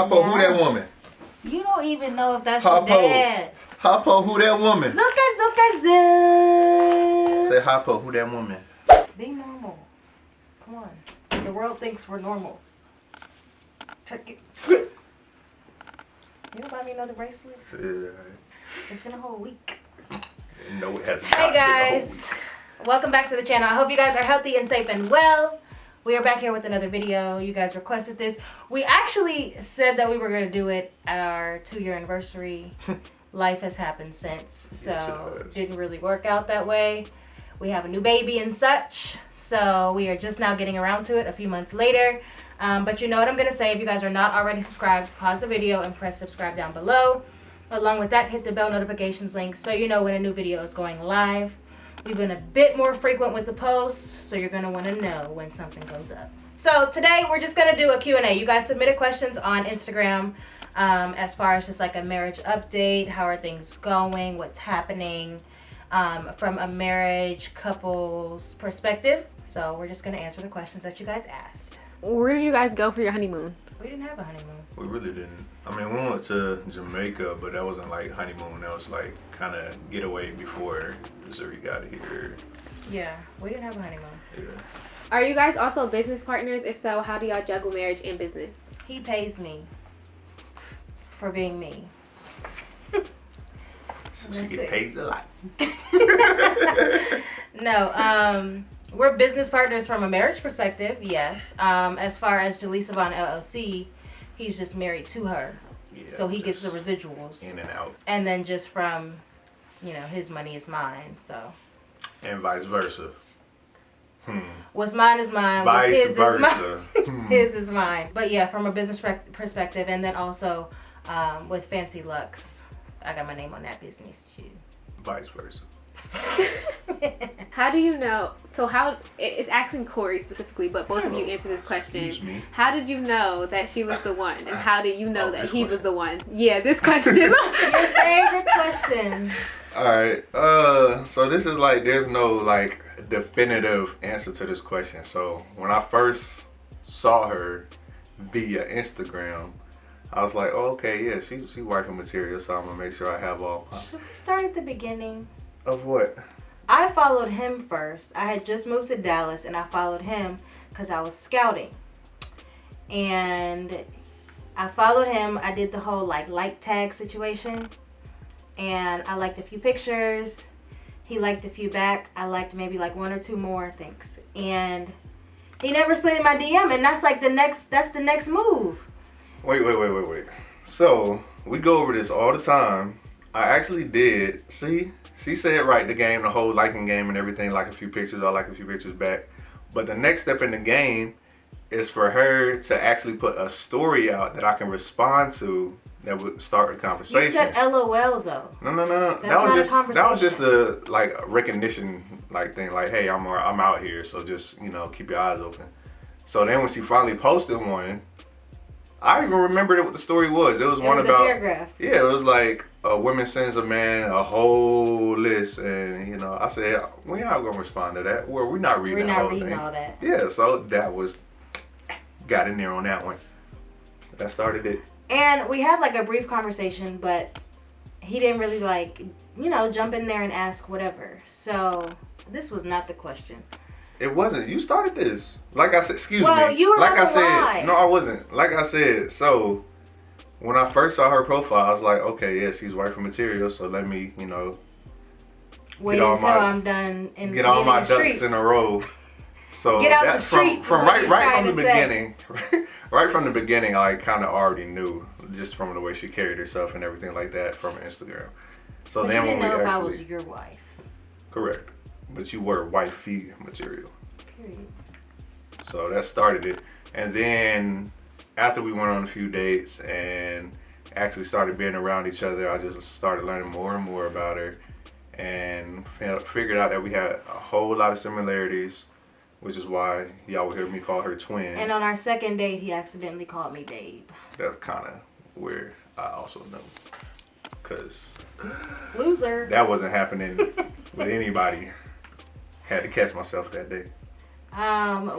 Harpo, who that woman? You don't even know if that's Harpo. your dad. Harpo, who that woman? Zuka, Zuka, Zoo. Say Harpo, who that woman? Be normal. Come on. The world thinks we're normal. Check it. You don't buy me another bracelet? It's been a whole week. No, it hasn't. Hey guys. Welcome back to the channel. I hope you guys are healthy and safe and well. We are back here with another video. You guys requested this. We actually said that we were going to do it at our 2-year anniversary. Life has happened since, so yes, didn't really work out that way. We have a new baby and such, so we are just now getting around to it a few months later. But you know what I'm going to say. If you guys are not already subscribed, pause the video and press subscribe down below. Along with that, hit the bell notifications link so you know when a new video is going live. We've been a bit more frequent with the posts, so you're going to want to know when something goes up. So today we're just going to do a Q&A. You guys submitted questions on Instagram as far as just like a marriage update. How are things going? What's happening from a marriage couple's perspective. So we're just going to answer the questions that you guys asked. Where did you guys go for your honeymoon? We didn't have a honeymoon. We really didn't. I mean, we went to Jamaica, but that wasn't like honeymoon. That was like kind of getaway before Missouri got here. Yeah, we didn't have a honeymoon. Yeah. Are you guys also business partners? If so, how do y'all juggle marriage and business? He pays me for being me. So she get paid a lot. No, we're business partners from a marriage perspective, yes. As far as JaLisaEVaughn LLC, he's just married to her. Yeah, so he gets the residuals. In and out. And then just from, you know, his money is mine, so. And vice versa. What's mine is mine. Vice What's his versa. is mine. His is mine. But yeah, from a business perspective, and then also with Fancy Lux, I got my name on that business too. Vice versa. How do you know? So how, it's asking Cory specifically, but both of you answer this question. Excuse me. How did you know that she was the one? And how did you know that he was the one? Yeah, this question. Your favorite question. Alright, so this is like, there's no like definitive answer to this question. So when I first saw her via Instagram, I was like, oh, okay, yeah, she's wifey material, so I'm gonna make sure I have all. Should we start at the beginning? Of what? I followed him first. I had just moved to Dallas and I followed him because I was scouting. And I followed him. I did the whole like tag situation. And I liked a few pictures. He liked a few back. I liked maybe like 1 or 2 more things. And he never slid in my DM, and that's like the next move. Wait. So we go over this all the time. I actually did. See? She said right, the game, the whole liking game and everything, like a few pictures, I like a few pictures back. But the next step in the game is for her to actually put a story out that I can respond to that would start a conversation. You said LOL though. No. That's That was just the like recognition like thing, like, hey, I'm out here, so just, you know, keep your eyes open. So then when she finally posted one, I even remembered what the story was. It was one about, paragraph. Yeah, it was like a woman sends a man a whole list, and you know, I said, we're not gonna respond to that. Well, we're not reading the whole thing. All that. Yeah, so that was, got in there on that one. That started it. And we had like a brief conversation, but he didn't really like, you know, jump in there and ask whatever. So this was not the question. It wasn't. You started this. Like I said, excuse me. Well, you were like I said, lie. no, I wasn't. Like I said, so when I first saw her profile, I was like, okay, yeah, she's wifey material, so let me, you know, wait until I'm done and get all my ducks streets. in a row. So get out that's the streets from right from the say. beginning. Right from the beginning, I kind of already knew just from the way she carried herself and everything like that from Instagram. So but then you didn't when know we if actually, I was your wife. Correct, but you were wifey material. Period. So that started it. And then after we went on a few dates and actually started being around each other, I just started learning more and more about her and figured out that we had a whole lot of similarities, which is why y'all would hear me call her twin. And on our second date, he accidentally called me babe. That's kind of where I also know. Because loser. That wasn't happening with anybody. Had to catch myself that day.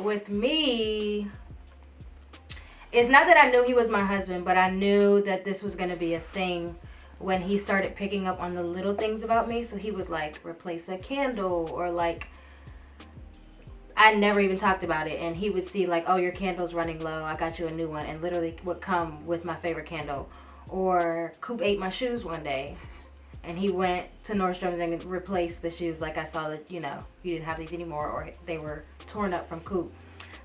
With me, it's not that I knew he was my husband, but I knew that this was going to be a thing when he started picking up on the little things about me. So he would like replace a candle, or like I never even talked about it, and he would see like, oh, your candle's running low, I got you a new one, and literally would come with my favorite candle. Or Coop ate my shoes one day, and he went to Nordstrom's and replaced the shoes. Like I saw that, you know, you didn't have these anymore, or they were torn up from Coop,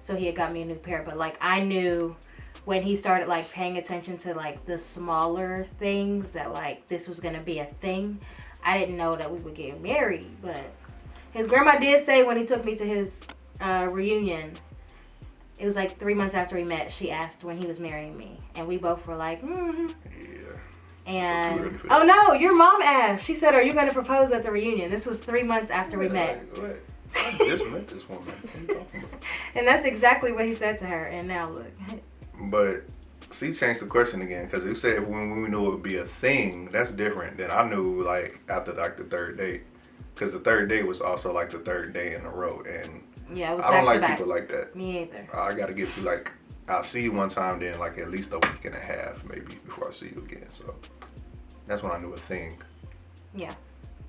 so he had got me a new pair. But like I knew when he started like paying attention to like the smaller things that like this was gonna be a thing. I didn't know that we would get married, but his grandma did say when he took me to his reunion, it was like 3 months after we met, she asked when he was marrying me, and we both were like, mm-hmm. Yeah. And oh no, your mom asked. She said, "Are you going to propose at the reunion?" This was 3 months after we met. What? I just met this woman. What are you talking about? And that's exactly what he said to her. And now look. But see, changed the question again, because you said when we knew it would be a thing, that's different than I knew like after like the third date, because the third date was also like the third day in a row, and yeah, it was I don't back like to back. people like that. Me either. I gotta get through like I'll see you one time, then like at least a week and a half maybe before I see you again. So that's when I knew a thing. Yeah.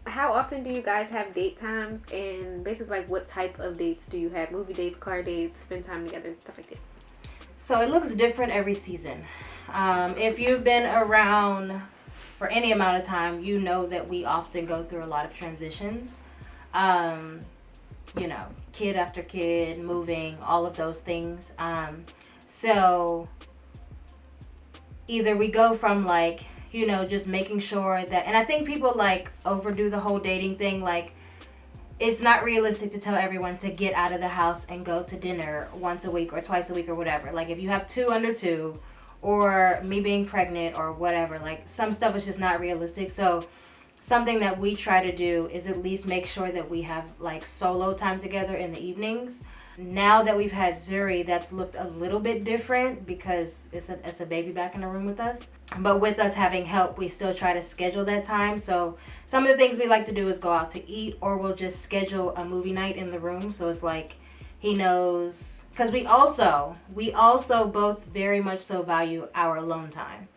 How often do you guys have date times, and basically like what type of dates do you have? Movie dates, car dates, spend time together, stuff like that. So it looks different every season. If you've been around for any amount of time, you know that we often go through a lot of transitions. You know, kid after kid, moving, all of those things. So either we go from like, you know, just making sure that, and I think people like overdo the whole dating thing. Like, it's not realistic to tell everyone to get out of the house and go to dinner once a week or twice a week or whatever. Like, if you have 2 under 2, or me being pregnant or whatever, like some stuff is just not realistic. So something that we try to do is at least make sure that we have like solo time together in the evenings. Now that we've had Zuri, that's looked a little bit different because it's a baby back in the room with us. But with us having help, we still try to schedule that time. So some of the things we like to do is go out to eat, or we'll just schedule a movie night in the room. So it's like he knows, because we also both very much so value our alone time.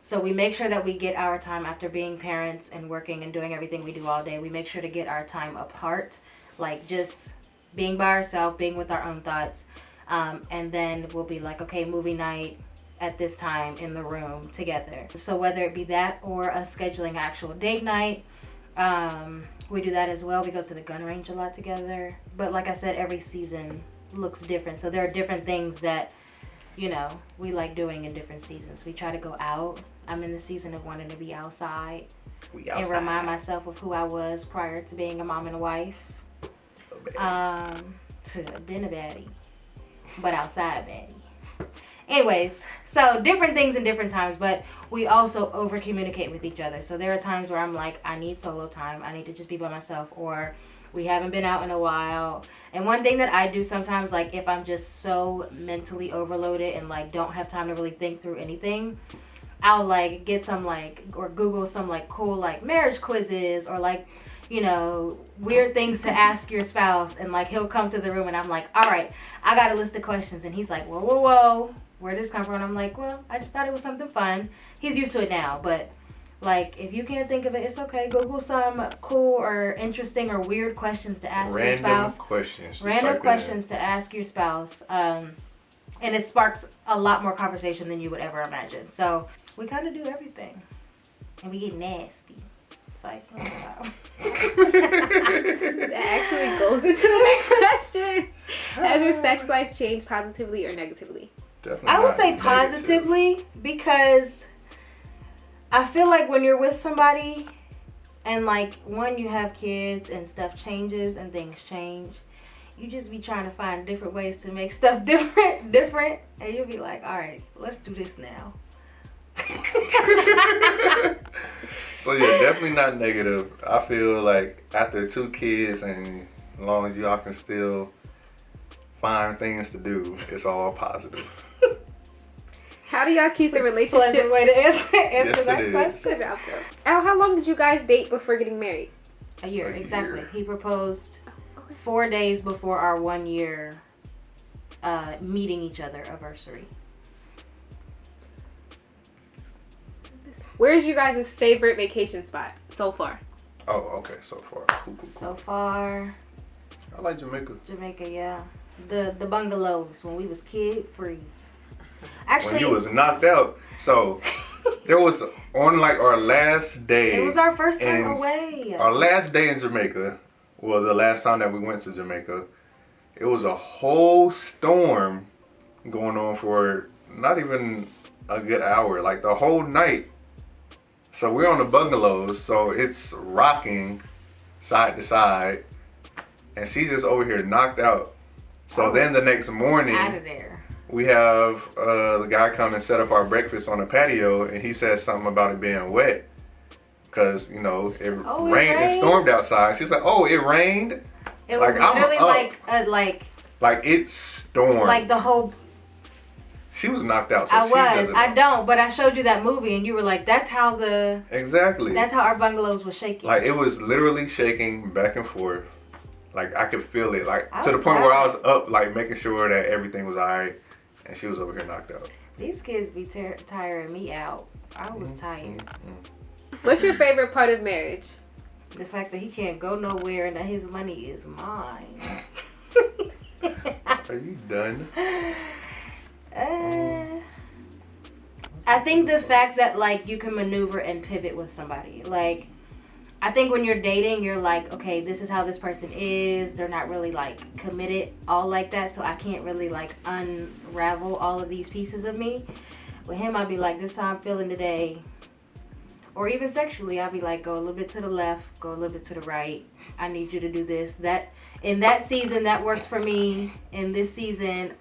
So we make sure that we get our time after being parents and working and doing everything we do all day. We make sure to get our time apart, like just being by ourselves, being with our own thoughts. And then we'll be like, okay, movie night at this time in the room together. So whether it be that or us scheduling actual date night, we do that as well. We go to the gun range a lot together. But like I said, every season looks different. So there are different things that, you know, we like doing in different seasons. We try to go out. I'm in the season of wanting to be outside. And remind myself of who I was prior to being a mom and a wife. To been a baddie, but outside baddie. Anyways, so different things in different times, but we also over communicate with each other. So there are times where I'm like, I need solo time, I need to just be by myself, or we haven't been out in a while. And one thing that I do sometimes, like if I'm just so mentally overloaded and like don't have time to really think through anything, I'll like get some like, or Google some like cool like marriage quizzes, or like, you know, weird things to ask your spouse. And like he'll come to the room and I'm like, all right, I got a list of questions. And he's like, whoa, where did this come from? And I'm like, well, I just thought it was something fun. He's used to it now, but like if you can't think of it, it's okay. Google some cool or interesting or weird questions to ask your spouse. Random questions to ask your spouse. And it sparks a lot more conversation than you would ever imagine. So we kind of do everything. And we get nasty. Like, stop. That actually goes into the next question. Has your sex life changed positively or negatively? Definitely. I would say positively, because I feel like when you're with somebody and like one, you have kids and stuff changes and things change, you just be trying to find different ways to make stuff different, and you'll be like, all right, let's do this now. So yeah, definitely not negative. I feel like after 2 kids, and as long as y'all can still find things to do, it's all positive. How do y'all keep the relationship? Pleasant way to answer Yes, that question. How long did you guys date before getting married? A year, exactly. He proposed 4 days before our 1 year meeting each other anniversary. Where's you guys' favorite vacation spot so far? Oh, okay. So far, cool. So far, I like Jamaica. Jamaica, yeah. The bungalows when we was kid free. Actually, When you was knocked out. So there was on like our last day. it was our first time away. Our last day in Jamaica. Well, the last time that we went to Jamaica, it was a whole storm going on for not even a good hour, like the whole night. So we're on the bungalows, so it's rocking side to side, and she's just over here knocked out. So then the next morning, Out of there. we have the guy come and set up our breakfast on the patio, and he said something about it being wet. Because, you know, it rained and stormed outside. She's like, oh, it rained? It was Like, literally like it stormed. like the whole. She was knocked out. So I don't, but I showed you that movie, and you were like, "That's how Exactly. That's how our bungalows was shaking." Like it was literally shaking back and forth. Like I could feel it. Like I to the was point where I sad. was up, like making sure that everything was alright, and she was over here knocked out. These kids be tiring me out. I was tired. What's your favorite part of marriage? The fact that he can't go nowhere and that his money is mine. Are you done? I think the fact that like you can maneuver and pivot with somebody. Like, I think when you're dating, you're like, okay, this is how this person is. They're not really like committed all like that, so I can't really like unravel all of these pieces of me. With him, I'd be like, this is how I'm feeling today. Or even sexually, I'd be like, go a little bit to the left, go a little bit to the right. I need you to do this. That in that season, that works for me. In this season,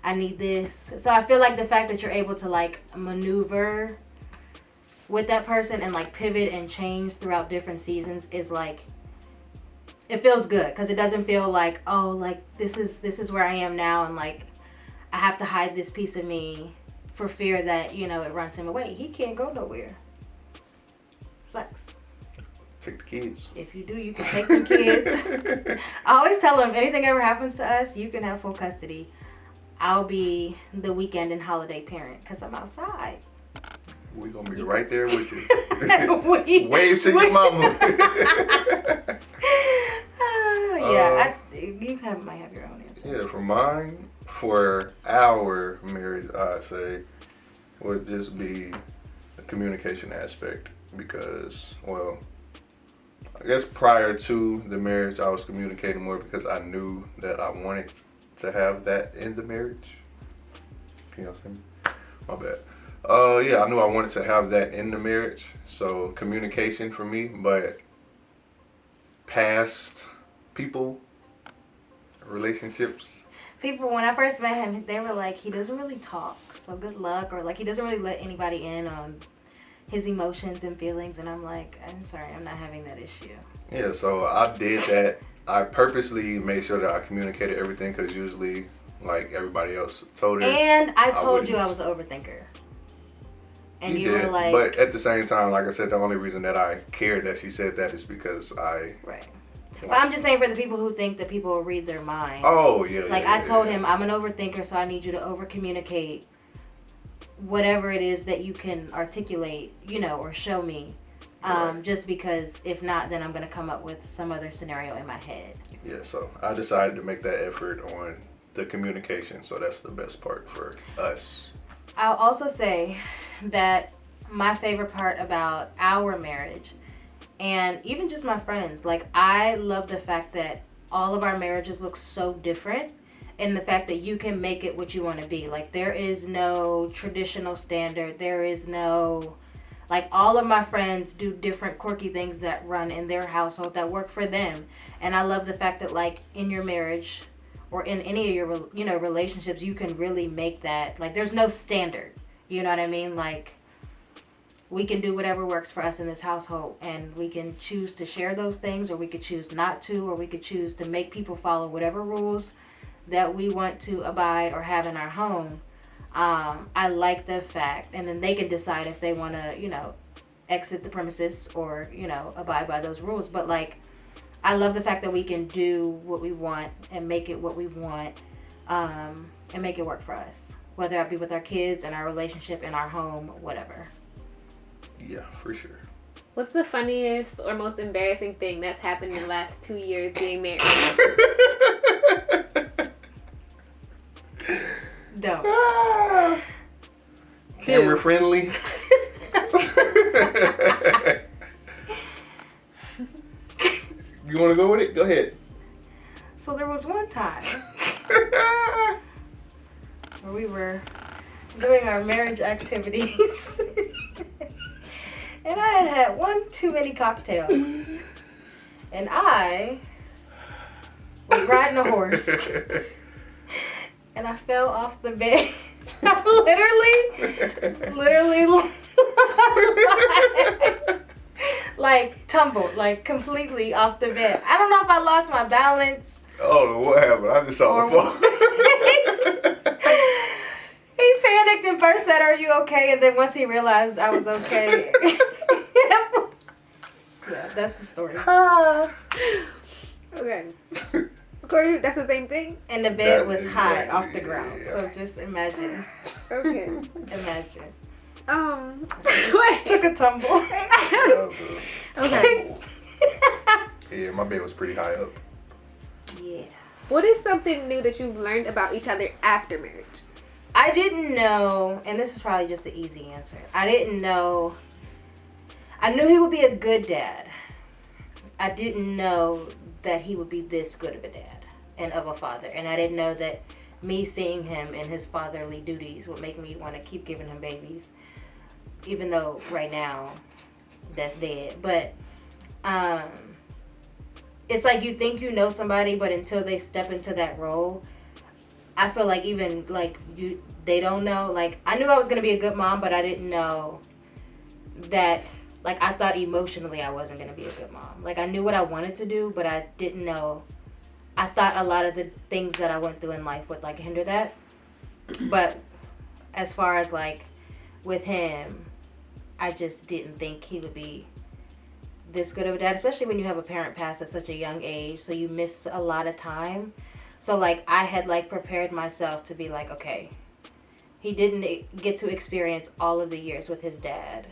I need this. So I feel like the fact that you're able to like maneuver with that person and like pivot and change throughout different seasons is like, it feels good because it doesn't feel like, oh, like this is where I am now and like I have to hide this piece of me for fear that, you know, it runs him away. He can't go nowhere. Sucks. Take the kids. If you do, you can take the kids. I always tell them, anything ever happens to us, you can have full custody. I'll be the weekend and holiday parent because I'm outside. We're going to be right there with you. Wave to your mama. You might have your own answer. Yeah, for mine, for our marriage, I'd say, would just be the communication aspect. Because, well, I guess prior to the marriage, I was communicating more because I knew that I wanted to have that in the marriage. Can y'all see me? My bad. Yeah, I knew I wanted to have that in the marriage. So communication for me, but past people, relationships. People, when I first met him, they were like, he doesn't really talk, so good luck. Or like, he doesn't really let anybody in on his emotions and feelings. And I'm like, I'm sorry, I'm not having that issue. Yeah, so I did that. I purposely made sure that I communicated everything because usually, like everybody else told her. And I told you I was an overthinker. And you were like... But at the same time, like I said, the only reason that I cared that she said that is because I... Right. But I'm just saying for the people who think that people will read their mind. Oh, yeah. Like, I told him, I'm an overthinker, so I need you to over-communicate whatever it is that you can articulate, you know, or show me. Right. Just because if not, then I'm going to come up with some other scenario in my head. Yeah, so I decided to make that effort on the communication, so that's the best part for us. I'll also say that my favorite part about our marriage, and even just my friends, like, I love the fact that all of our marriages look so different, and the fact that you can make it what you want to be. Like, there is no traditional standard. There is no, like, all of my friends do different quirky things that run in their household that work for them. And I love the fact that, like, in your marriage or in any of your, you know, relationships, you can really make that, like, there's no standard. You know what I mean? Like, we can do whatever works for us in this household, and we can choose to share those things, or we could choose not to, or we could choose to make people follow whatever rules that we want to abide or have in our home. I like the fact, and then they can decide if they want to, you know, exit the premises or, you know, abide by those rules. But, like, I love the fact that we can do what we want and make it what we want, and make it work for us, whether it be with our kids and our relationship in our home, whatever. Yeah, for sure. What's the funniest or most embarrassing thing that's happened in the last 2 years being married? Don't. Camera friendly. You want to go with it? Go ahead. So there was one time where we were doing our marriage activities. And I had one too many cocktails. And I was riding a horse. And I fell off the bed. literally, like tumbled, like completely off the bed. I don't know if I lost my balance. Oh, what happened? I just saw the fall. He panicked and first said, "Are you okay?" And then once he realized I was okay. Yeah, that's the story. Okay. Cory, that's the same thing? And the bed That was is high exactly, off the ground. yeah. So just imagine. Okay. Imagine. Wait. Took a tumble. Okay. Yeah, my bed was pretty high up. Yeah. What is something new that you've learned about each other after marriage? I didn't know, and this is probably just the easy answer. I didn't know. I knew he would be a good dad. I didn't know that he would be this good of a dad and of a father. And I didn't know that me seeing him in his fatherly duties would make me want to keep giving him babies. Even though right now that's dead. But it's like you think you know somebody, but until they step into that role, I feel like even like they don't know. Like I knew I was going to be a good mom, but I didn't know that. Like, I thought emotionally I wasn't going to be a good mom. Like, I knew what I wanted to do, but I didn't know. I thought a lot of the things that I went through in life would, like, hinder that. But as far as, like, with him, I just didn't think he would be this good of a dad. Especially when you have a parent pass at such a young age. So you miss a lot of time. So, like, I had, like, prepared myself to be like, okay, he didn't get to experience all of the years with his dad.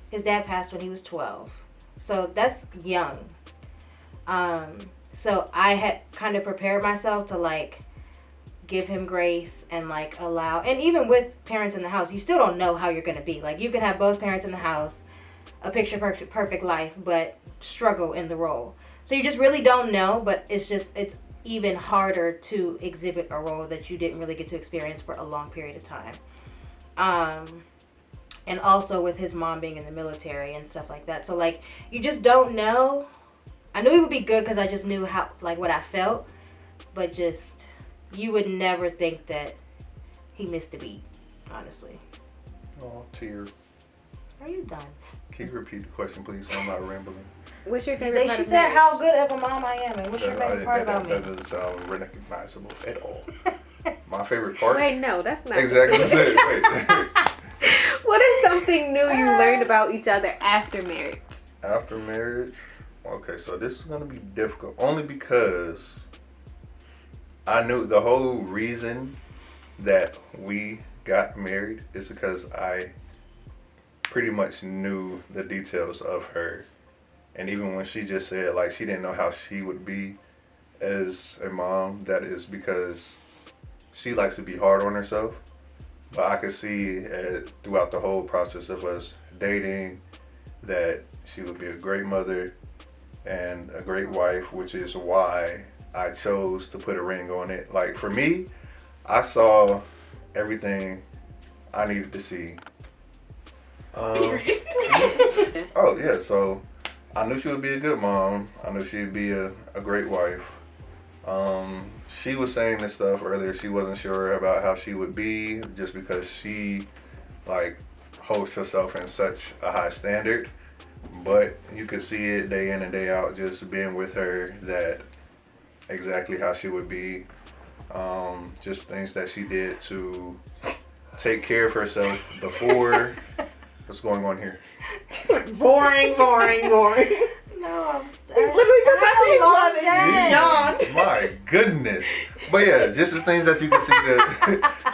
His dad passed when he was 12. So that's young. So I had kind of prepared myself to, like, give him grace and, like, allow. And even with parents in the house, you still don't know how you're going to be. Like, you can have both parents in the house, a picture perfect life, but struggle in the role. So you just really don't know, but it's even harder to exhibit a role that you didn't really get to experience for a long period of time. And also with his mom being in the military and stuff like that. So, like, you just don't know. I knew he would be good because I just knew how, like, what I felt. But just, you would never think that he missed a beat, honestly. Oh, tear. Are you done? Can you repeat the question, please? I'm not rambling. What's your favorite part She of said marriage? how good of a mom I am. And what's your favorite part about me? That doesn't sound recognizable at all. My favorite part? Wait, no, that's not. Exactly what I said. Wait. What is something new you learned about each other after marriage? After marriage? Okay, so this is going to be difficult. Only because I knew the whole reason that we got married is because I pretty much knew the details of her. And even when she just said, like, she didn't know how she would be as a mom, that is because she likes to be hard on herself. But I could see throughout the whole process of us dating that she would be a great mother and a great wife, which is why I chose to put a ring on it. Like, for me, I saw everything I needed to see. Oh, yeah, so I knew she would be a good mom. I knew she'd be a great wife. She was saying this stuff earlier. She wasn't sure about how she would be just because she, like, holds herself in such a high standard. But you could see it day in and day out just being with her, that exactly how she would be. Just things that she did to take care of herself before. What's going on here? Boring. No, I'm literally confessing his mother. My goodness. But yeah, just the things that you can see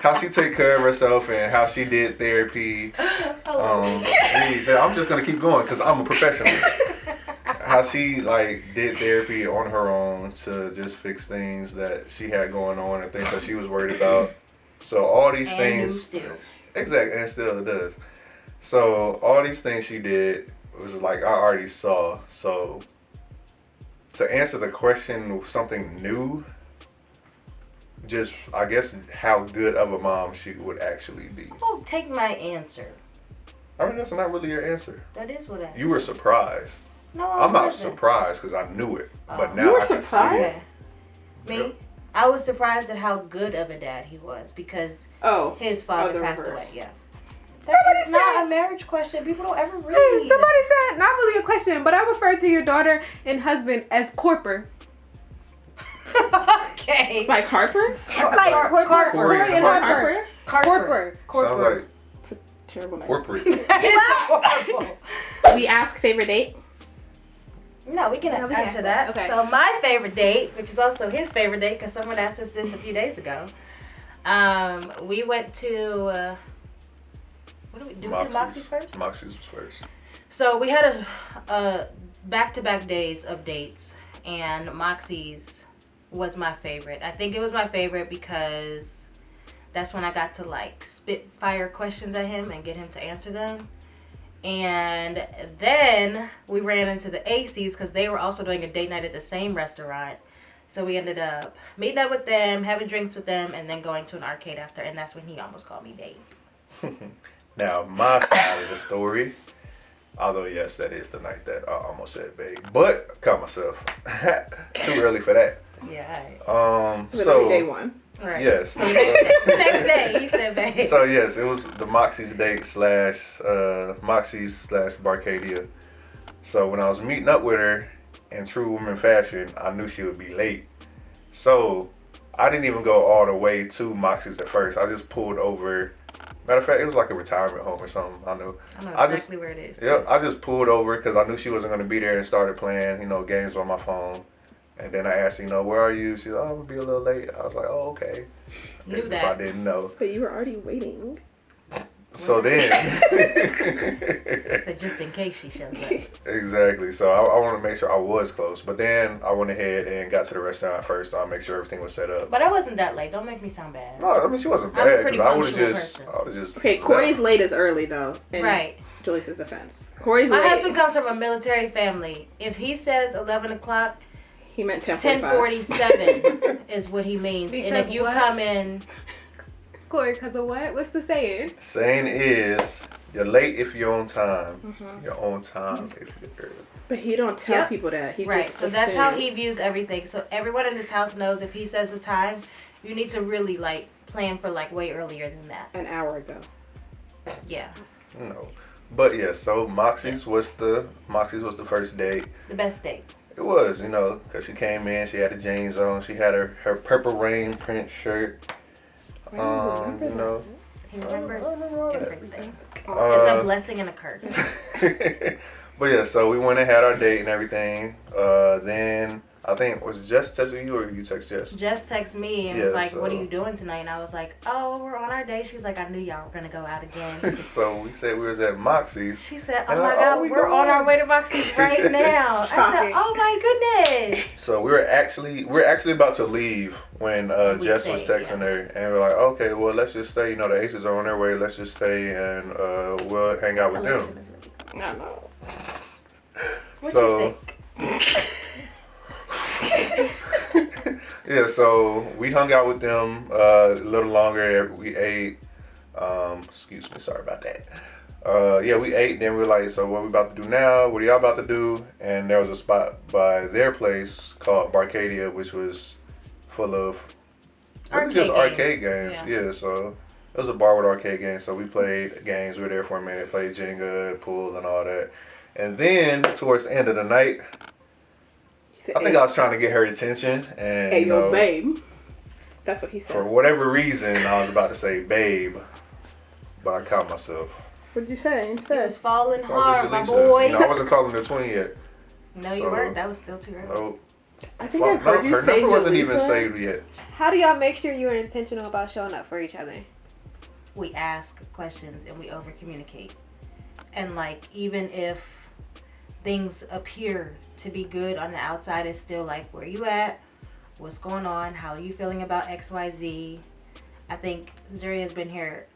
how she take care of herself and how she did therapy. Geez, I'm just gonna keep going because I'm a professional. How she like did therapy on her own to just fix things that she had going on and things that she was worried about. So all these things, exactly, and still it does. So all these things she did was like I already saw. So to answer the question, something new. Just, I guess, how good of a mom she would actually be. Don't take my answer. I mean, that's not really your answer. That is what I said. You were surprised. No, I'm not surprised because I knew it. But now you were I can surprised? see it. Me? Yep. I was surprised at how good of a dad he was because his father passed away. Yeah. That's not a marriage question. People don't ever read. Hey, somebody said, not really a question, but I refer to your daughter and husband as Corper. Okay. Like Harper? Like Corper. Cory and Harper. Corper. Sounds like It's a terrible name. corporate. It's horrible. We ask favorite date. No, we can we can answer that. Okay. So my favorite date, which is also his favorite date, because someone asked us this a few days ago. We went to. What do we do? Moxie's first. Moxie's was first. So we had a back-to-back days of dates, and Moxie's was my favorite. I think it was my favorite because that's when I got to like spit fire questions at him and get him to answer them. And then we ran into the ACs because they were also doing a date night at the same restaurant. So we ended up meeting up with them, having drinks with them, and then going to an arcade after. And that's when he almost called me babe. Now, my side of the story, although yes, that is the night that I almost said babe, but I caught myself. Too early for that. Yeah, all right. So Day one. Right. Yes. So the next day, he said babe. So yes, it was the Moxie's date / Moxie's / Barcadia. So when I was meeting up with her in true woman fashion, I knew she would be late. So I didn't even go all the way to Moxie's at first. I just pulled over. Matter of fact, it was like a retirement home or something. I know exactly where it is. Yep, I just pulled over because I knew she wasn't going to be there and started playing, games on my phone. And then I asked her, where are you? She said, I'm going to be a little late. I was like, oh, okay. Knew As if that. I didn't know. But you were already waiting. So then. So just in case she shows up. Exactly. So I want to make sure I was close. But then I went ahead and got to the restaurant first to make sure everything was set up. But I wasn't that late. Don't make me sound bad. No, I mean, she wasn't I'm a bad. pretty Because I would punctual have just. Okay, Corey's late is early though. In Right. Jalisa's defense. Corey's My late. husband comes from a military family. If he says 11 o'clock, He meant 10:45. 10:47 is what he means. And Because if you what? come in, Corey, because of what? What's the saying? Saying is, you're late if you're on time. Mm-hmm. You're on time if you're early. But he don't tell Yep. people that. He right, just so that's how he assumes. views everything. So everyone in this house knows if he says the time, you need to really like plan for like way earlier than that. An hour ago. Yeah, No. But yeah, so Moxie's was the first date. the best date. It was, because she came in, she had the jeans on, she had her Purple Rain print shirt. He remembers I remember all that. everything. It's a blessing and a curse. But yeah, so we went and had our date and everything. Then I think was Jess texting you or you text Jess? Jess texted me and Yeah, was like, so- what are you doing tonight? And I was like, oh, we're on our date. She's like, I knew y'all were going to go out again. So we said we was at Moxie's. She said, oh And my like, God, oh, we we're going. on our way to Moxie's right now. I said, oh my goodness. So we're actually about to leave when We Jess was stayed, texting her, and we're like, okay, well let's just stay. The Aces are on their way. Let's just stay and we'll hang out with Collection them. is really cool. I know. What So- you think? Yeah, so we hung out with them a little longer. We ate. Excuse me, sorry about that. Yeah, we ate. Then we were like, so what we about to do now? What are y'all about to do? And there was a spot by their place called Barcadia, which was full of arcade games. Yeah, so it was a bar with arcade games. So we played games. We were there for a minute, played Jenga, pool, and all that. And then towards the end of the night, I think I was trying to get her attention, and Hey, yo, babe. That's what he said. for whatever reason, I was about to say babe, but I caught myself. What did you say? You It said. was falling Called her hard, my Jalisa. boy. I wasn't calling her twin yet. No, you So- weren't. That was still too early. Oh, I think I've heard you her say number wasn't even Jalisa. saved yet. How do y'all make sure you're intentional about showing up for each other? we ask questions and we over communicate. And like, even if things appear to be good on the outside, it's still like, where you at? What's going on? How are you feeling about XYZ? I think Zuria's been here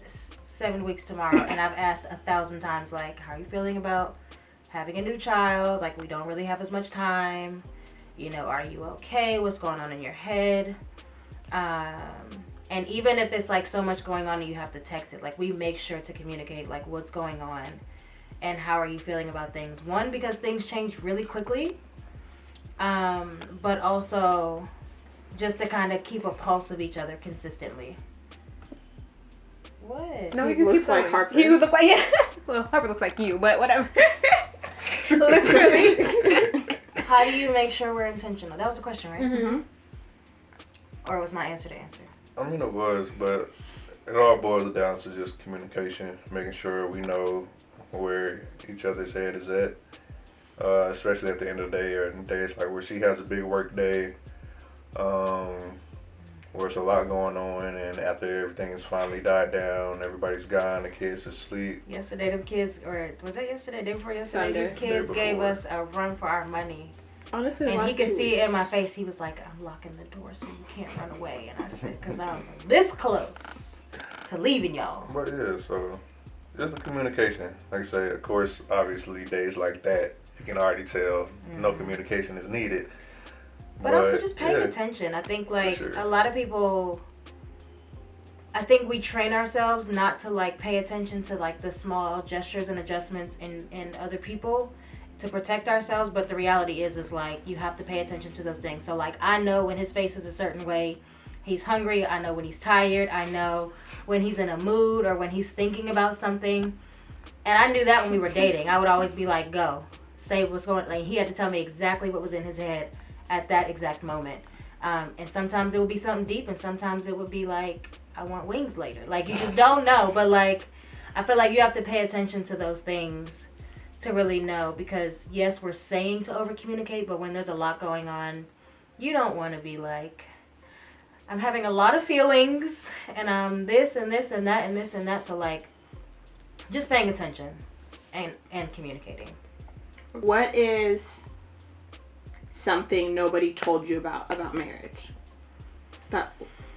7 weeks tomorrow, and I've asked 1,000 times, like, how are you feeling about having a new child? Like, we don't really have as much time. You know, are you okay? What's going on in your head? And even if it's like so much going on and you have to text it, like, we make sure to communicate, like, what's going on and how are you feeling about things. One, because things change really quickly, but also just to kind of keep a pulse of each other consistently. What? No, you keep like Harper. You look like, yeah. Well, Harper looks like you, but whatever. Literally. How do you make sure we're intentional? That was the question, right? Mm-hmm. Or was my answer the answer? I mean, it was, but it all boils down to just communication, making sure we know where each other's head is at, especially at the end of the day, or in days like where she has a big work day, where it's a lot going on, and after everything's finally died down, everybody's gone, the kids asleep. Yesterday, them kids, or was that yesterday? Day before yesterday, Sunday. these kids gave us a run for our money. Honestly, and he could see it in my face. He was like, I'm locking the door so you can't run away. And I said, because I'm this close to leaving y'all. But yeah, so just the communication. Like I say, of course, obviously, days like that, you can already tell no communication is needed. But also just paying attention. I think, like, a lot of people, I think we train ourselves not to, like, pay attention to, like, the small gestures and adjustments in other people to protect ourselves. But the reality is like, you have to pay attention to those things. So, like, I know when his face is a certain way, he's hungry. I know when he's tired. I know when he's in a mood or when he's thinking about something. And I knew that when we were dating. I would always be like, go, say what's going on. Like, he had to tell me exactly what was in his head at that exact moment. And sometimes it would be something deep, and sometimes it would be like, I want wings later. Like, you just don't know. But, like, I feel like you have to pay attention to those things to really know, because yes, we're saying to over communicate, but when there's a lot going on, you don't want to be like, I'm having a lot of feelings and I'm this and this and that and this and that. So, like, just paying attention and communicating. What is something nobody told you about marriage?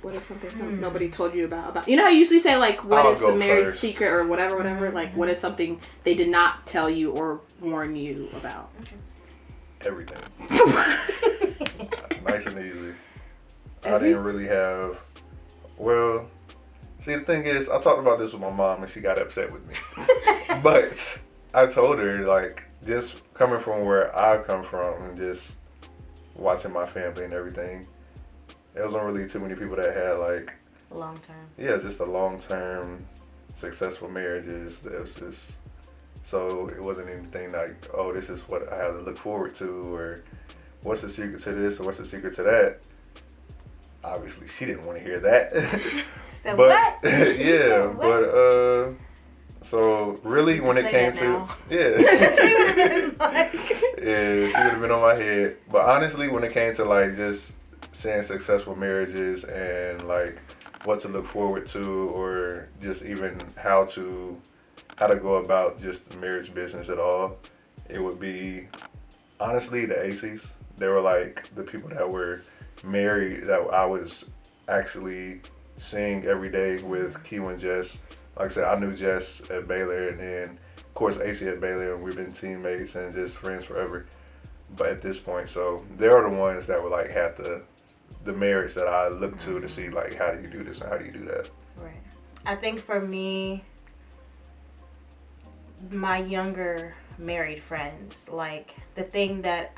What is something nobody told you about? You know how you usually say, like, what is the marriage secret or whatever. Like, what is something they did not tell you or warn you about? Okay. Everything. Nice and easy. I didn't really have, well, see, the thing is, I talked about this with my mom and she got upset with me. But I told her, like, just coming from where I come from and just watching my family and everything, there wasn't really too many people that had, like, Long term. Yeah, just a long-term successful marriages. That was just, so it wasn't anything like, oh, this is what I have to look forward to, or what's the secret to this, or what's the secret to that. Obviously, she didn't want to hear that. So but, what? Yeah, what? But so really when it came to, yeah. She would have been like, yeah, she would have been on my head. But honestly, when it came to, like, just seeing successful marriages and, like, what to look forward to, or just even how to go about just the marriage business at all, it would be, honestly, the ACs. They were, like, the people that were married that I was actually seeing every day with Q and Jess. Like I said, I knew Jess at Baylor, and then, of course, AC at Baylor, and we've been teammates and just friends forever. But at this point, so they're the ones that were, like, had the marriage that I look to see, like, how do you do this and how do you do that? right. I think for me, my younger married friends, like, the thing that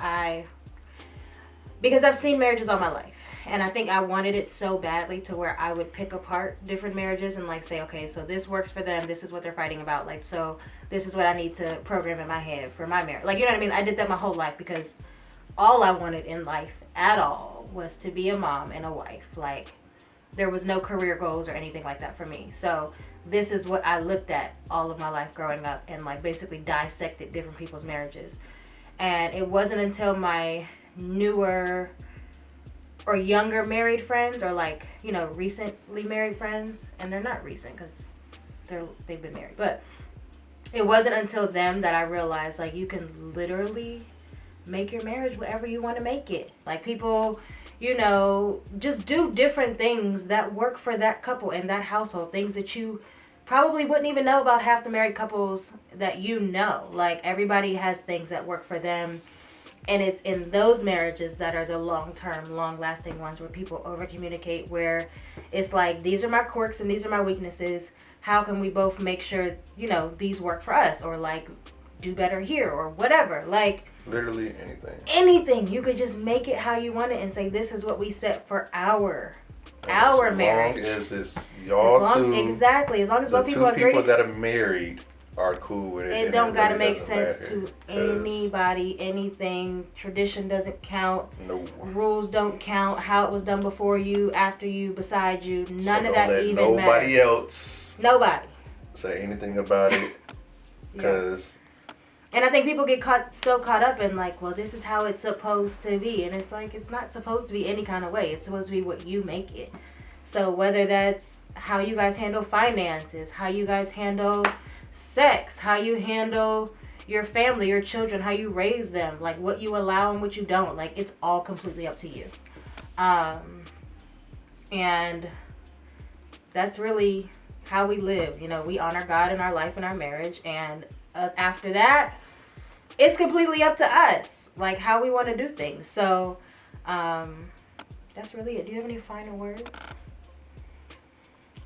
because I've seen marriages all my life, and I think I wanted it so badly to where I would pick apart different marriages and, like, say, okay, so this works for them, this is what they're fighting about, like, so this is what I need to program in my head for my marriage. Like, you know what I mean? I did that my whole life because all I wanted in life at all was to be a mom and a wife. Like, there was no career goals or anything like that for me. So this is what I looked at all of my life growing up, and, like, basically dissected different people's marriages. And it wasn't until my newer or younger married friends, or like, you know, recently married friends, and they're not recent because they've been married, but it wasn't until them that I realized, like, you can literally make your marriage whatever you want to make it. Like, people, you know, just do different things that work for that couple and that household, things that you probably wouldn't even know about half the married couples that you know. Like, everybody has things that work for them. And it's in those marriages that are the long-term, long-lasting ones where people over-communicate, where it's like, these are my quirks and these are my weaknesses. How can we both make sure, you know, these work for us? Or, like, do better here or whatever. Like, literally anything. Anything. You could just make it how you want it and say, this is what we set for our marriage. As long as it's y'all two. Exactly. As long as both people agree. The two people that are married are cool with it. It don't gotta make sense to anybody, anything. Tradition doesn't count. No. Rules don't count. How it was done before you, after you, beside you. None of that even matters. Nobody else. Nobody. Say anything about it. Because. And I think people get so caught up in, like, well, this is how it's supposed to be. And it's like, it's not supposed to be any kind of way. It's supposed to be what you make it. So whether that's how you guys handle finances, how you guys handle sex, how you handle your family, your children, how you raise them, like what you allow and what you don't, like, it's all completely up to you. And that's really how we live. You know, we honor God in our life and our marriage, and after that, it's completely up to us, like, how we want to do things. So that's really it. Do you have any final words?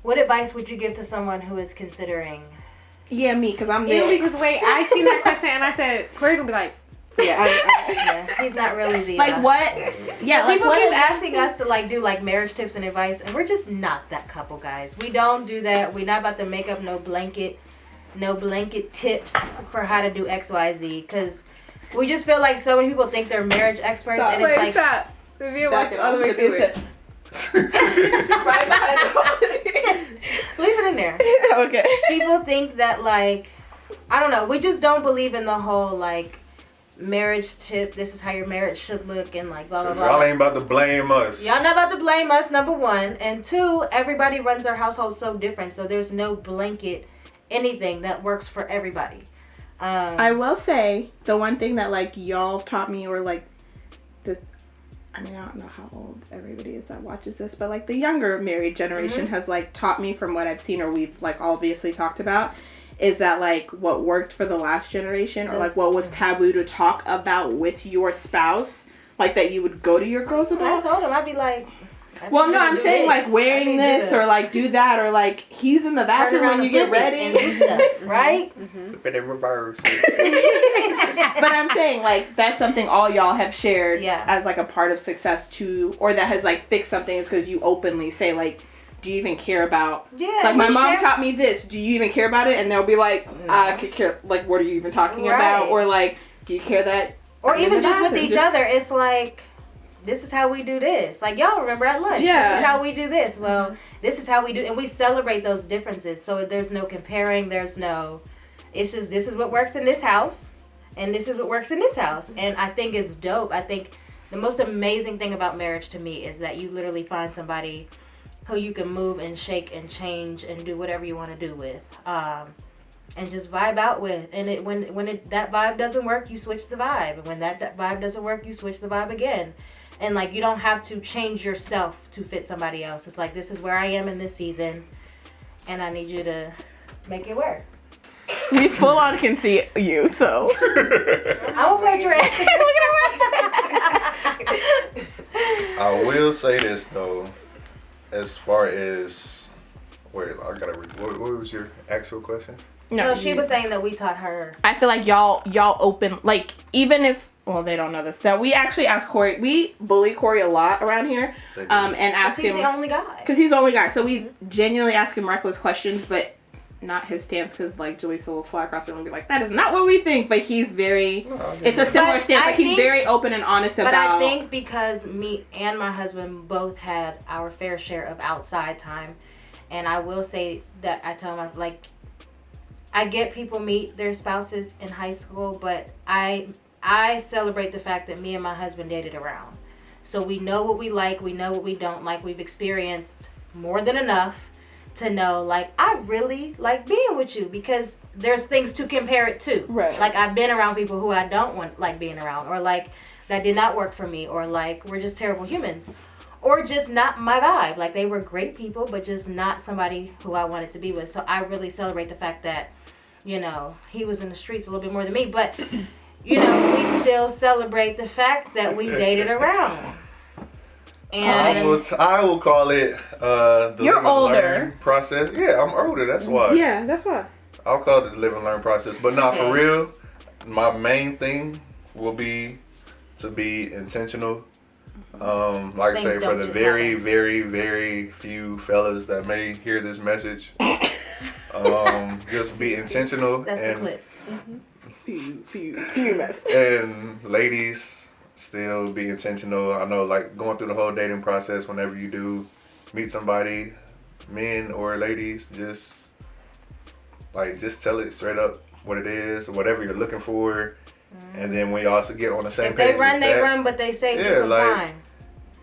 What advice would you give to someone who is considering? Yeah, me, because I'm next. Because wait, I seen that question and I said, Cory gonna be like, yeah, he's not really the like what? Yeah, people keep asking us to, like, do, like, marriage tips and advice, and we're just not that couple, guys. We don't do that. We're not about to make up no blanket tips for how to do XYZ, because we just feel like so many people think they're marriage experts. Stop. And it's like, stop. Walk all the way through it. Right behind leave it in there. Okay. People think that, like, I don't know, we just don't believe in the whole, like, marriage tip, this is how your marriage should look, and, like, blah blah blah. Y'all ain't about to blame us. Y'all not about to blame us, number one. And two, everybody runs their household so different, so there's no blanket anything that works for everybody. I will say the one thing that, like, y'all taught me, or like the, I mean, I don't know how old everybody is that watches this, but, like, the younger married generation has, like, taught me from what I've seen, or we've, like, obviously talked about, is that, like, what worked for the last generation, or, like, what was taboo to talk about with your spouse, like, that you would go to your girls about. I told him, I'd be like, well, no, I'm saying, like, wearing this, or, like, do that, or, like, he's in the bathroom when you get ready. And do stuff, right? But in reverse. But I'm saying, like, that's something all y'all have shared as, like, a part of success too, or that has, like, fixed something, is because you openly say, like, do you even care about, like, my mom taught me this, do you even care about it? And they'll be like, I could care, like, what are you even talking about? Or, like, do you care that? Or even just with each other, it's like, this is how we do this. Like, y'all remember at lunch, this is how we do this. Well, this is how we do, and we celebrate those differences. So there's no comparing, there's no, it's just, this is what works in this house, and this is what works in this house. And I think it's dope. I think the most amazing thing about marriage to me is that you literally find somebody who you can move and shake and change and do whatever you want to do with, and just vibe out with. And when that vibe doesn't work, you switch the vibe. And when that vibe doesn't work, you switch the vibe again. And, like, you don't have to change yourself to fit somebody else. It's like, this is where I am in this season, and I need you to make it work. We full on can see you, so. I will put your ass. I will say this, though, as far as, wait, I gotta read, what was your actual question? No, she was saying that we taught her. I feel like y'all open, like, even if, well, they don't know this, that we actually ask Cory, we bully Cory a lot around here, and ask him. Because he's the only guy. Because he's the only guy, so we genuinely ask him reckless questions, but not his stance, because, like, Jalisa will fly across the room and be like, that is not what we think, but he's very, it's a similar stance, like, he's very open and honest about. But I think because me and my husband both had our fair share of outside time, and I will say that I tell him, like, I get people meet their spouses in high school, but I celebrate the fact that me and my husband dated around. So we know what we like, we know what we don't like. We've experienced more than enough to know, like, I really like being with you, because there's things to compare it to. Right. Like, I've been around people who I don't want like being around, or like that did not work for me, or like we're just terrible humans, or just not my vibe. Like, they were great people, but just not somebody who I wanted to be with. So I really celebrate the fact that, you know, he was in the streets a little bit more than me, but you know, we still celebrate the fact that we dated around. And I will call it the You're live and older. learn process. Yeah, I'm older. That's why. Yeah, that's why. I'll call it the live and learn process. But nah, for real, my main thing will be to be intentional. Like I say, for the very, very, very few fellas that may hear this message, just be intentional. that's and the clip. Few mess. And ladies, still be intentional. I know, like, going through the whole dating process, whenever you do meet somebody, men or ladies, just tell it straight up what it is, or whatever you're looking for. And then when you also get on the same If page, they run, they run, but they save you some time.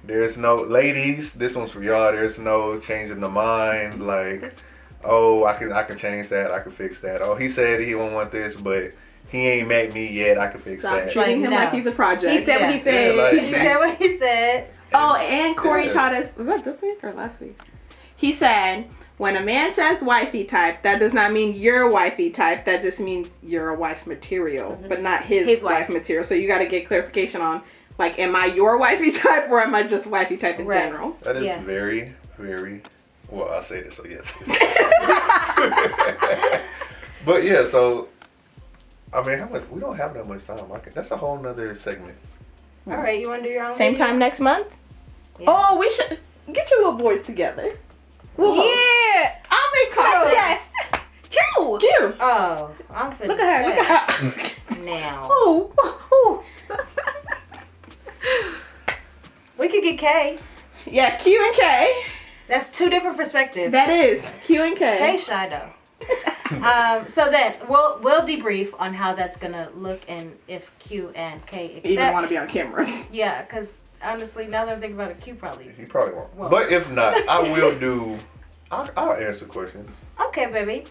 There's no, ladies, this one's for y'all. There's no changing the mind. Like, oh, I can change that. I can fix that. Oh, he said he won't want this, but he ain't met me yet. I can fix that. Treating him like he's a project. He said what he said. Yeah, like, He said what he said. Oh, and Cory taught us, was that this week or last week? He said, when a man says wifey type, that does not mean you're wifey type. That just means you're a wife material, but not his wife material. So you got to get clarification on, like, am I your wifey type, or am I just wifey type in general? That is very, very, well, I say this, so yes. But yeah, so, I mean, we don't have that much time. That's a whole nother segment. All right, you want to do your own Same video? time next month? Yeah. Oh, we should get your little boys together. We'll host. Yeah. I'll make calls. Yes. Cute. Cute. Oh, I'm finna Look at her. Look at her. now. Oh. We could get K. Yeah, Q and K. That's two different perspectives. That is Q and K. Hey, shy though. So then we'll debrief on how that's gonna look and if Q and K accept. Even want to be on camera. Yeah, because honestly, now that I'm thinking about it, Q probably. He probably won't. Well. But if not, I will do. I'll answer questions. Okay, baby.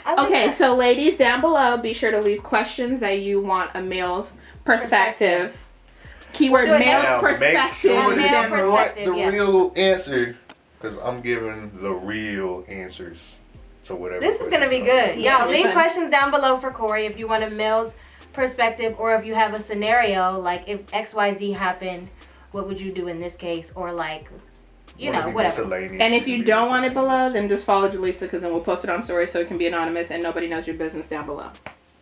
I like Okay, that. so ladies down below, be sure to leave questions that you want a male's perspective. Keyword We'll do it male's now. perspective. Make sure Male that you want perspective, the yeah. real answer, because I'm giving the real answers to whatever. This is gonna be question good. Yeah, Y'all leave fun. questions down below for Cory if you want a male's perspective, or if you have a scenario like if XYZ happened, what would you do in this case, or like, you know, whatever. And if you don't want it below, then just follow JaLisa, because then we'll post it on story so it can be anonymous and nobody knows your business down below.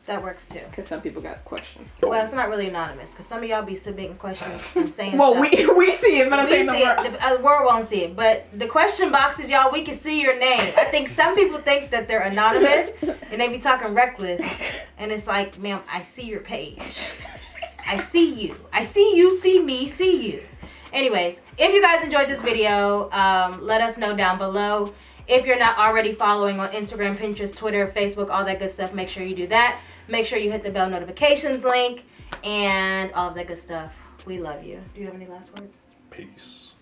That works too. Because some people got questions. Well, it's not really anonymous because some of y'all be submitting questions and saying Well, stuff. we see it, but I'm We saying see the word. it. The world won't see it, but the question boxes, y'all, we can see your name. I think some people think that they're anonymous and they be talking reckless, and it's like, ma'am, I see your page. I see you. I see you. See me. See you. Anyways, if you guys enjoyed this video, let us know down below. If you're not already following on Instagram, Pinterest, Twitter, Facebook, all that good stuff, make sure you do that. Make sure you hit the bell notifications link and all of that good stuff. We love you. Do you have any last words? Peace.